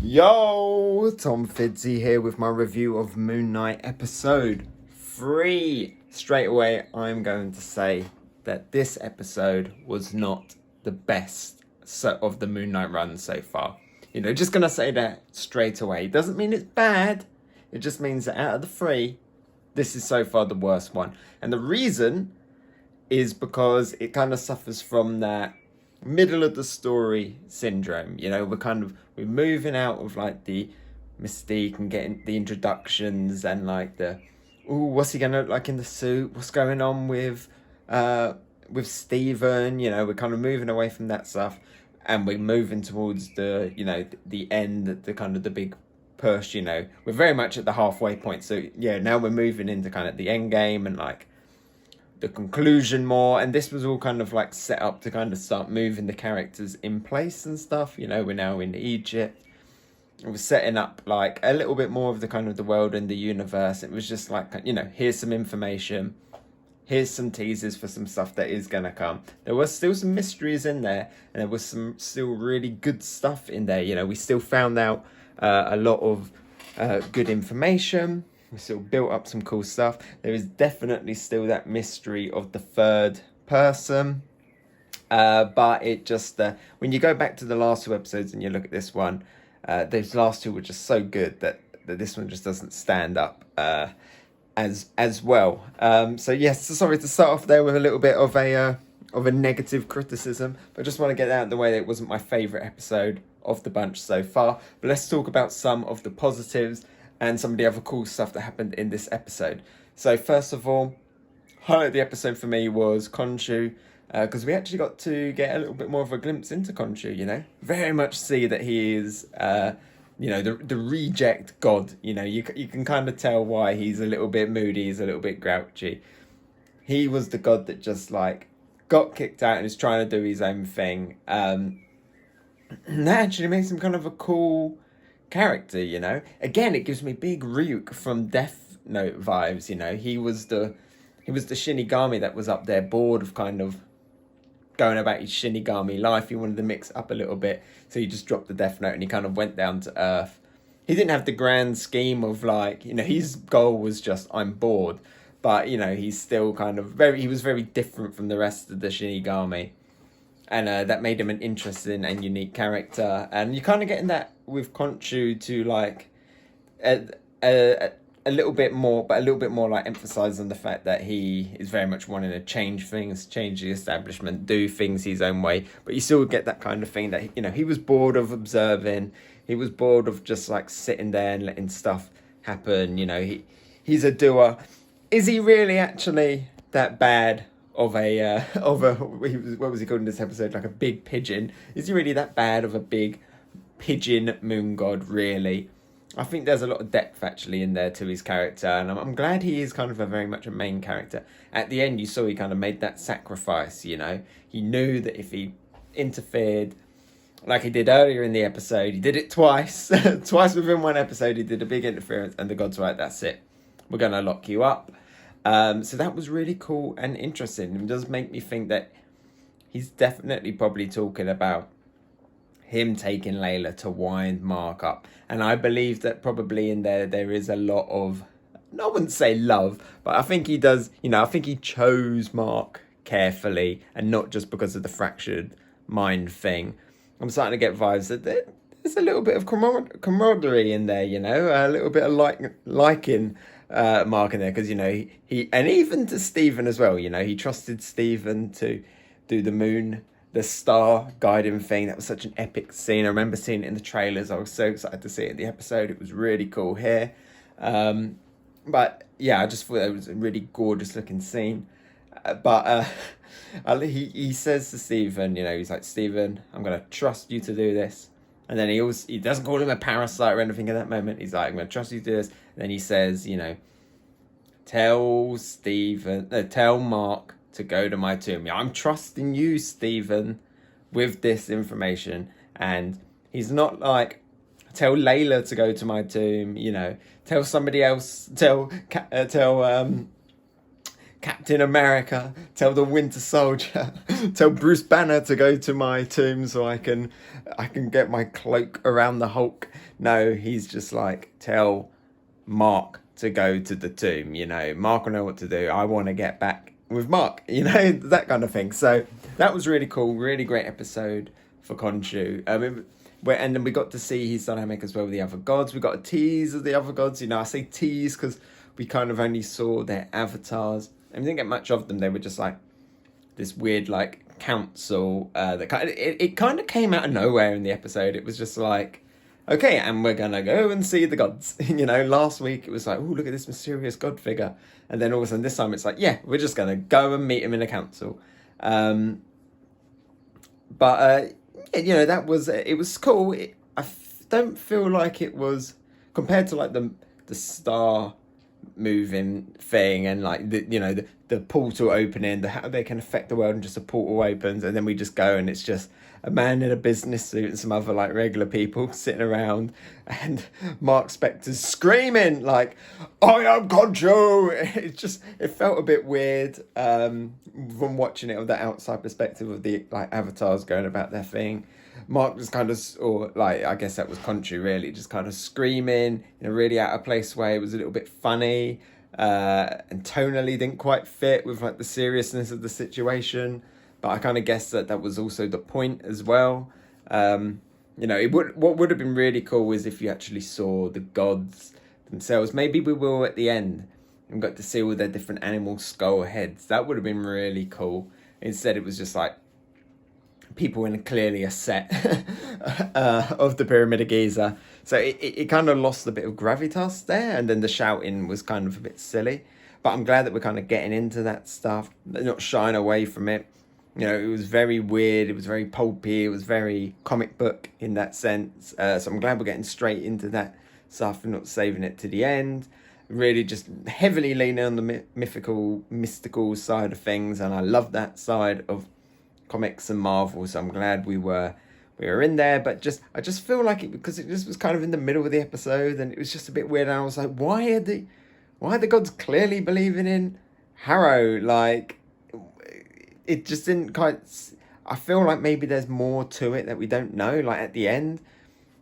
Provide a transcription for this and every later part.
Yo, Tom Fiddzy here with my review of Moon Knight episode 3. Straight away, I'm going to say that this episode was not the best of the Moon Knight run so far. Just going to say that straight away. It doesn't mean it's bad. It just means that out of the 3, this is so far the worst one. And the reason is because it kind of suffers from that middle of the story syndrome. We're moving out of like the mystique and getting the introductions and like what's he gonna look like in the suit, what's going on with Stephen. We're kind of moving away from that stuff and we're moving towards the end, the kind of the big push. We're very much at the halfway point, so now we're moving into kind of the end game and like the conclusion more, and this was all kind of like set up to kind of start moving the characters in place and stuff. We're now in Egypt. We're setting up like a little bit more of the kind of the world and the universe. It was just like, here's some information, here's some teasers for some stuff that is gonna come. There was still some mysteries in there, and there was some still really good stuff in there. We still found out a lot of good information. We still built up some cool stuff. There is definitely still that mystery of the third person. But it just, when you go back to the last 2 episodes and you look at this one, those last 2 were just so good that this one just doesn't stand up as well. So yes, sorry to start off there with a little bit of a negative criticism, but I just want to get out of the way that it wasn't my favourite episode of the bunch so far. But let's talk about some of the positives and some of the other cool stuff that happened in this episode. So first of all, highlight of the episode for me was Khonshu, because we actually got to get a little bit more of a glimpse into Khonshu. Very much see that he is the reject god. You can kind of tell why he's a little bit moody, he's a little bit grouchy. He was the god that just like got kicked out and is trying to do his own thing. And that actually makes him kind of a cool character. Again, it gives me big Ryuk from Death Note vibes. He was the Shinigami that was up there, bored of kind of going about his Shinigami life. He wanted to mix up a little bit, so he just dropped the Death Note and he kind of went down to earth. He didn't have the grand scheme of like, his goal was just, I'm bored, but he's still kind of he was very different from the rest of the Shinigami. And that made him an interesting and unique character. And you're kind of getting that with Khonshu to like a little bit more, but a little bit more like emphasise on the fact that he is very much wanting to change things, change the establishment, do things his own way. But you still get that kind of thing that, he was bored of observing. He was bored of just like sitting there and letting stuff happen. He's a doer. Is he really actually that bad of a what was he called in this episode, like a big pigeon? Is he really that bad of a big pigeon moon god, really? I think there's a lot of depth actually in there to his character, and I'm glad he is kind of very much a main character. At the end, you saw he kind of made that sacrifice. He knew that if he interfered like he did earlier in the episode, he did it twice twice within one episode, he did a big interference, and the god's right, that's it, we're gonna lock you up. So that was really cool and interesting. It does make me think that he's definitely probably talking about him taking Layla to wind Mark up. And I believe that probably in there is a lot of, I wouldn't say love, but I think he does, I think he chose Mark carefully and not just because of the fractured mind thing. I'm starting to get vibes that there's a little bit of camaraderie in there, a little bit of liking Mark in there, because he and even to Stephen as well, he trusted Stephen to do the star guiding thing. That was such an epic scene. I remember seeing it in the trailers. I was so excited to see it in the episode. It was really cool here. But yeah, I just thought it was a really gorgeous looking scene. But he says to Stephen, he's like, Stephen, I'm gonna trust you to do this. And then he doesn't call him a parasite or anything at that moment. He's like, I'm going to trust you to do this. And then he says, tell Mark to go to my tomb. I'm trusting you, Stephen, with this information. And he's not like, tell Layla to go to my tomb, tell somebody else, tell Captain America, tell the Winter Soldier, tell Bruce Banner to go to my tomb so I can get my cloak around the Hulk. No, he's just like, tell Mark to go to the tomb, you know. Mark will know what to do. I want to get back with Mark, you know, that kind of thing. So that was really cool, really great episode for Khonshu. And then we got to see his dynamic as well with the other gods. We got a tease of the other gods. You know, I say tease because we kind of only saw their avatars. And we didn't get much of them. They were just like this weird like council. It kind of came out of nowhere in the episode. It was just like, okay, and we're gonna go and see the gods. You know, last week it was like, oh, look at this mysterious god figure. And then all of a sudden this time it's like, yeah, we're just gonna go and meet him in a council. You know, that was, it was cool. I don't feel like it was, compared to like the star moving thing and like the portal opening, how they can affect the world, and just a portal opens and then we just go and it's just a man in a business suit and some other like regular people sitting around, and Mark Spector's screaming like, I am Khonshu. It felt a bit weird from watching it with the outside perspective of the like avatars going about their thing. Mark was kind of, or like, I guess that was Khonshu really, just kind of screaming in a really out of place way. It was a little bit funny and tonally didn't quite fit with like the seriousness of the situation. But I kind of guessed that was also the point as well. You know, what would have been really cool is if you actually saw the gods themselves. Maybe we will at the end and got to see all their different animal skull heads. That would have been really cool. Instead, it was just like people in clearly a set of the Pyramid of Giza. So it kind of lost a bit of gravitas there, and then the shouting was kind of a bit silly. But I'm glad that we're kind of getting into that stuff, not shying away from it. You know, it was very weird, it was very pulpy, it was very comic book in that sense. So I'm glad we're getting straight into that stuff and not saving it to the end. Really just heavily leaning on the mystical side of things, and I love that side of comics and Marvel, so I'm glad we were in there. But I just feel like it, because it just was kind of in the middle of the episode and it was just a bit weird, and I was like, why are the gods clearly believing in Harrow? Like, it just didn't quite. I feel like maybe there's more to it that we don't know. Like at the end,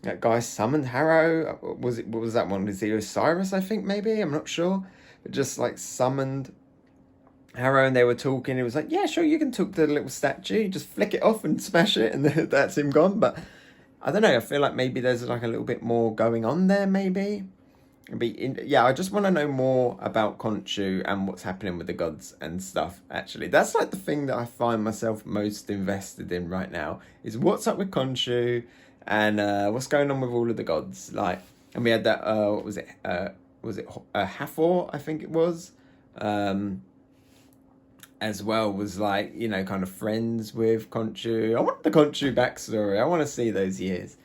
that guy summoned Harrow. What was that one? Was it Osiris? I think maybe. I'm not sure. But just like summoned Harrow, and they were talking. It was like, yeah, sure, you can talk to the little statue. You just flick it off and smash it, and that's him gone. But I don't know. I feel like maybe there's like a little bit more going on there. Maybe. I just want to know more about Khonshu and what's happening with the gods and stuff. Actually, that's like the thing that I find myself most invested in right now, is what's up with Khonshu and what's going on with all of the gods. Like, and we had that what was it Hathor, I think it was, as well, was like, you know, kind of friends with Khonshu. I want the Khonshu backstory. I want to see those years.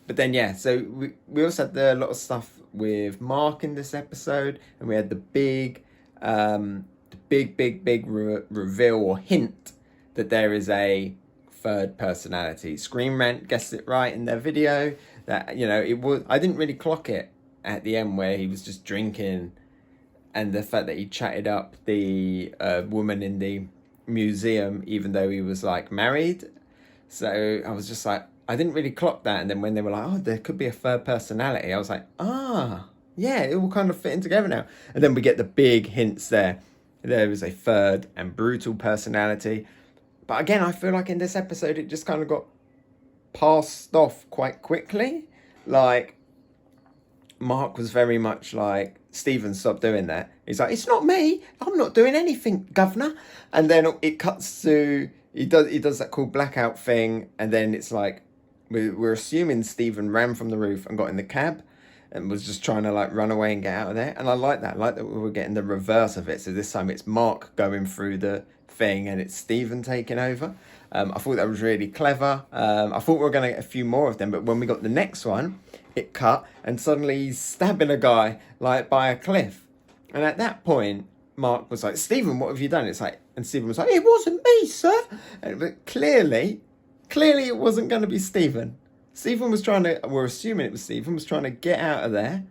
But then, yeah, so we also had a lot of stuff with Mark in this episode, and we had the big reveal or hint that there is a third personality. Screen Rant guessed it right in their video. That, you know, it was, I didn't really clock it at the end where he was just drinking, and the fact that he chatted up the woman in the museum, even though he was like married. So I was just like, I didn't really clock that. And then when they were like, oh, there could be a third personality, I was like, yeah, it all kind of fitting together now. And then we get the big hints there. There is a third and brutal personality. But again, I feel like in this episode, it just kind of got passed off quite quickly. Like, Mark was very much like, Stephen, stop doing that. He's like, it's not me. I'm not doing anything, governor. And then it cuts to, he does that cool blackout thing. And then it's like, we're assuming Stephen ran from the roof and got in the cab and was just trying to like run away and get out of there. And I like that. I like that we were getting the reverse of it. So this time it's Mark going through the thing and it's Stephen taking over. I thought that was really clever. I thought we were going to get a few more of them, but when we got the next one, it cut and suddenly he's stabbing a guy like by a cliff. And at that point, Mark was like, Stephen, what have you done? It's like, and Stephen was like, it wasn't me, sir. But clearly it wasn't going to be Stephen. Stephen was trying to, we're assuming it was Stephen, was trying to get out of there.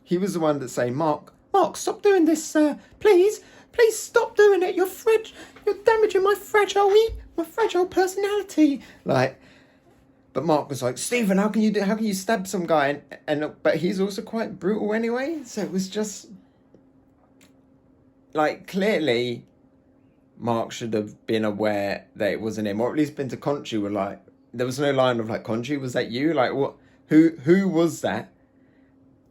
He was the one that saying, Mark, stop doing this, sir. Please, Please stop doing it. You're damaging my fragile personality. Like, but Mark was like, Stephen, how can you stab some guy? But he's also quite brutal anyway. So it was just like, clearly Mark should have been aware that it wasn't him, or at least been to Khonshu. Were like, there was no line of like, Khonshu, was that you? Like, what? Who was that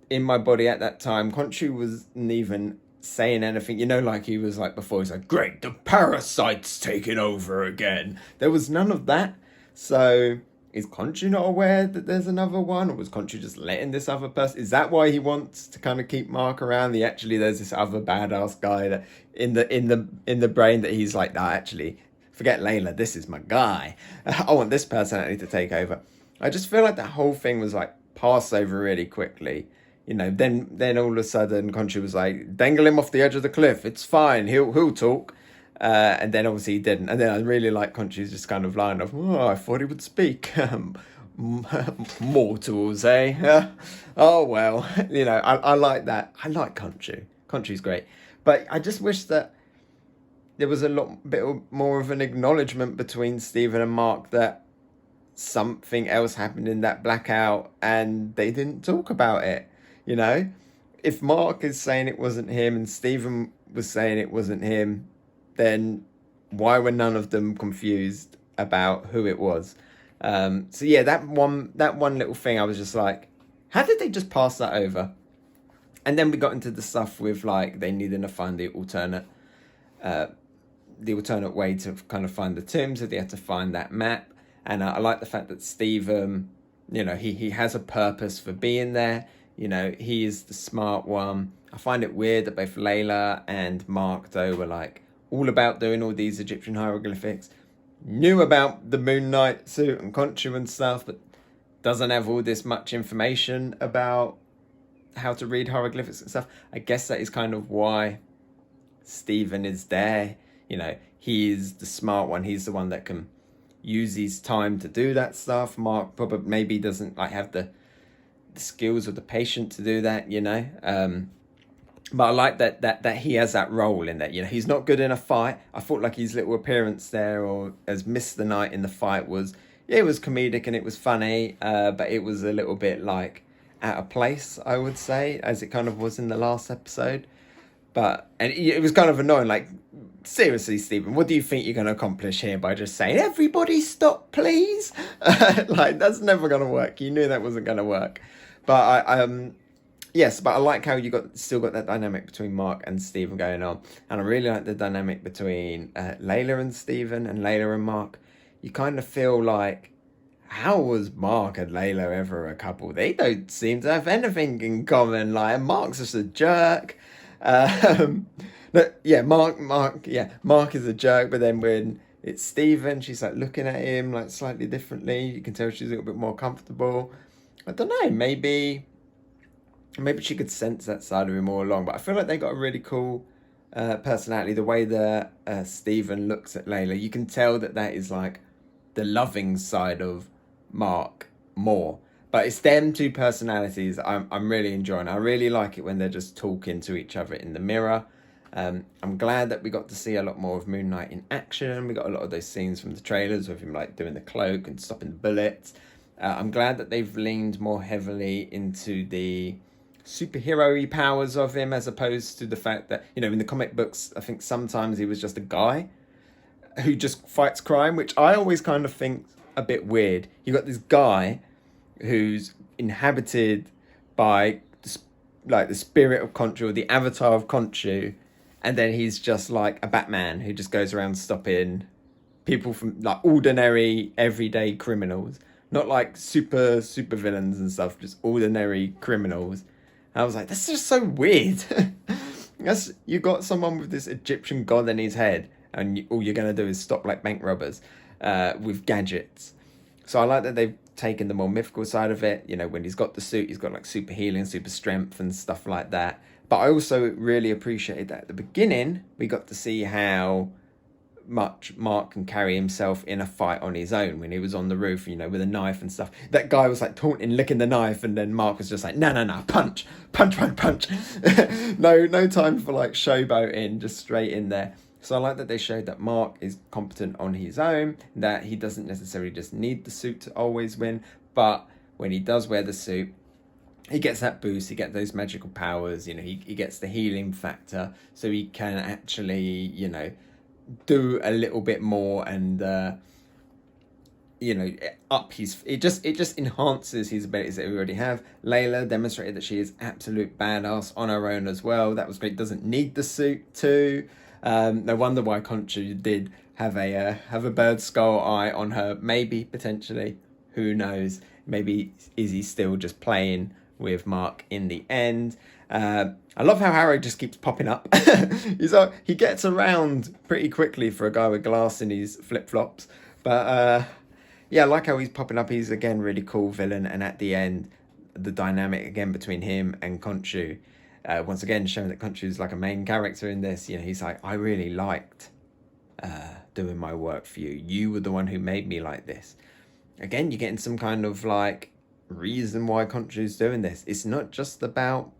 in my body at that time? Khonshu wasn't even saying anything, like he was like before. He's like, great, the parasite's taking over again. There was none of that. So is Khonshu not aware that there's another one, or was Khonshu just letting this other person? Is that why he wants to kind of keep Mark around? There's this other badass guy that in the brain that he's like, nah, actually, forget Layla, this is my guy. I want this personality to take over. I just feel like that whole thing was like passed over really quickly. Then all of a sudden Khonshu was like, dangle him off the edge of the cliff. It's fine. He'll talk. And then obviously he didn't. And then I really like Khonshu's just kind of line of, oh, I thought he would speak. Mortals, eh? Oh, well, I like that. I like Khonshu. Khonshu's great. But I just wish that there was a bit more of an acknowledgement between Stephen and Mark that something else happened in that blackout and they didn't talk about it. If Mark is saying it wasn't him and Stephen was saying it wasn't him, then why were none of them confused about who it was? So yeah, that one little thing, I was just like, how did they just pass that over? And then we got into the stuff with like they needing to find the alternate way to kind of find the tomb, so they had to find that map. And I like the fact that Stephen, he has a purpose for being there. He is the smart one. I find it weird that both Layla and Mark, though, were like all about doing all these Egyptian hieroglyphics, knew about the Moon Knight suit and Khonshu and stuff, but doesn't have all this much information about how to read hieroglyphics and stuff. I guess that is kind of why Stephen is there. He is the smart one. He's the one that can use his time to do that stuff. Mark probably maybe doesn't like have the skills or the patience to do that, but I like that he has that role in that. He's not good in a fight. I thought like his little appearance there, or as Mr. Knight in the fight, was it was comedic and it was funny, but it was a little bit like out of place, I would say, as it kind of was in the last episode. And it was kind of annoying, like, seriously, Stephen, what do you think you're going to accomplish here by just saying, everybody stop, please? Like, that's never going to work. You knew that wasn't going to work. But I like how you still got that dynamic between Mark and Stephen going on. And I really like the dynamic between Layla and Stephen and Layla and Mark. You kind of feel like, how was Mark and Layla ever a couple? They don't seem to have anything in common. Like, Mark's just a jerk. Mark is a jerk, but then when it's Stephen, she's like looking at him like slightly differently. You can tell she's a little bit more comfortable. I don't know, maybe she could sense that side of him all along, but I feel like they got a really cool personality. The way that Stephen looks at Layla, you can tell that is like the loving side of Mark more. But it's them two personalities I'm really enjoying. I really like it when they're just talking to each other in the mirror. I'm glad that we got to see a lot more of Moon Knight in action. We got a lot of those scenes from the trailers with him like doing the cloak and stopping the bullets. I'm glad that they've leaned more heavily into the superhero-y powers of him, as opposed to the fact that, in the comic books, I think sometimes he was just a guy who just fights crime, which I always kind of think a bit weird. You got this guy who's inhabited by the spirit of Khonshu, or the avatar of Khonshu, and then he's just like a Batman who just goes around stopping people from like ordinary everyday criminals, not like super villains and stuff, just ordinary criminals. And I was like, that's just so weird. You got someone with this Egyptian god in his head, and all you're gonna do is stop like bank robbers with gadgets. So I like that they've taken the more mythical side of it. When he's got the suit, he's got like super healing, super strength and stuff like that. But I also really appreciated that at the beginning we got to see how much Mark can carry himself in a fight on his own. When he was on the roof, you know, with a knife and stuff, that guy was like taunting, licking the knife, and then Mark was just like, no, punch, punch, punch, punch. No time for like showboating, just straight in there. So I like that they showed that Mark is competent on his own, that he doesn't necessarily just need the suit to always win, but when he does wear the suit, he gets that boost, he gets those magical powers, you know, he gets the healing factor, so he can actually, you know, do a little bit more and you know, up his, it just enhances his abilities that we already have. Layla demonstrated that she is absolute badass on her own as well. That was great. Doesn't need the suit too. No wonder why Khonshu did have a bird skull eye on her. Maybe, potentially, who knows, maybe is he still just playing with Mark in the end. I love how Harrow just keeps popping up. He gets around pretty quickly for a guy with glass in his flip-flops. But yeah, I like how he's popping up. He's, again, really cool villain. And at the end, the dynamic, again, between him and Khonshu, once again, showing that Khonshu's like a main character in this. You know, he's like, I really liked doing my work for you. You were the one who made me like this. Again, you're getting some kind of, like, reason why Khonshu's doing this. It's not just about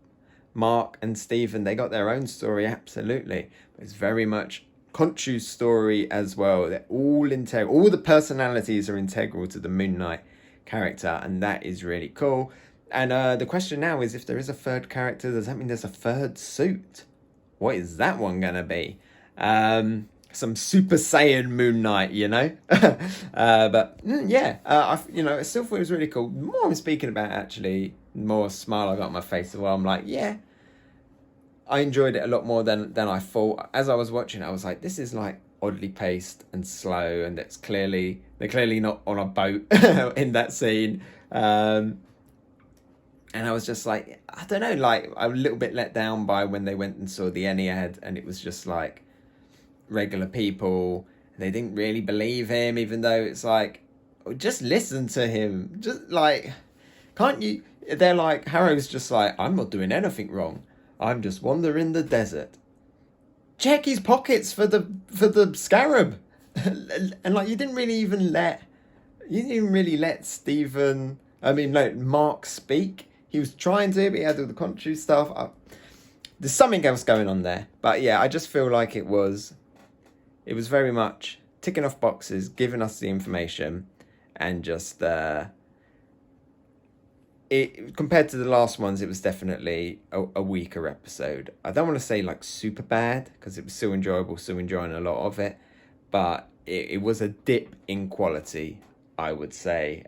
Mark and Stephen. They got their own story, absolutely, but it's very much Khonshu's story as well. They're all integral. All the personalities are integral to the Moon Knight character, and that is really cool. And the question now is, if there is a third character, does that mean there's a third suit? What is that one gonna be? Some Super Saiyan Moon Knight, you know? But yeah, you know, I still thought it was really cool. The more I'm speaking about it, actually, the more smile I got on my face as well. I'm like, yeah, I enjoyed it a lot more than I thought. As I was watching, I was like, this is like oddly paced and slow, and they're clearly not on a boat in that scene. And I was just like, I don't know, like, I was a little bit let down by when they went and saw the Ennead, and it was just like regular people. They didn't really believe him, even though it's like, just listen to him. Just like, can't you? They're like, Harrow's just like, I'm not doing anything wrong. I'm just wandering the desert. Check his pockets for the scarab. And like, you didn't really let Stephen, Mark speak. He was trying to, but he had all the Khonshu stuff. There's something else going on there. But yeah, I just feel like it was very much ticking off boxes, giving us the information, and just compared to the last ones, it was definitely a weaker episode. I don't want to say like super bad, because it was still enjoyable, still enjoying a lot of it, but it was a dip in quality, I would say.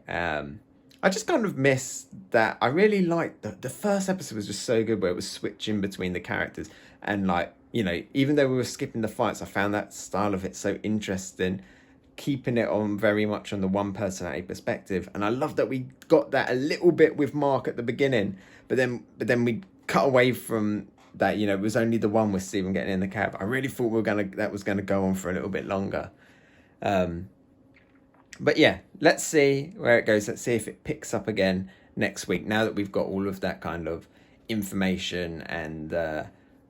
I just kind of missed that. I really liked the first episode was just so good, where it was switching between the characters, and like, you know, even though we were skipping the fights, I found that style of it so interesting, keeping it on very much on the one personality perspective. And I love that we got that a little bit with Mark at the beginning, but then we cut away from that. You know, it was only the one with Stephen getting in the cab. I really thought that was gonna go on for a little bit longer. But yeah, let's see where it goes. Let's see if it picks up again next week, now that we've got all of that kind of information and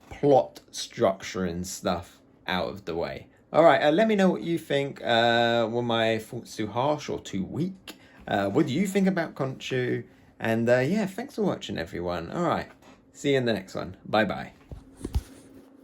plot structure and stuff out of the way. All right, let me know what you think. Were my thoughts too harsh or too weak? What do you think about Khonshu? And yeah, thanks for watching, everyone. All right, see you in the next one. Bye-bye.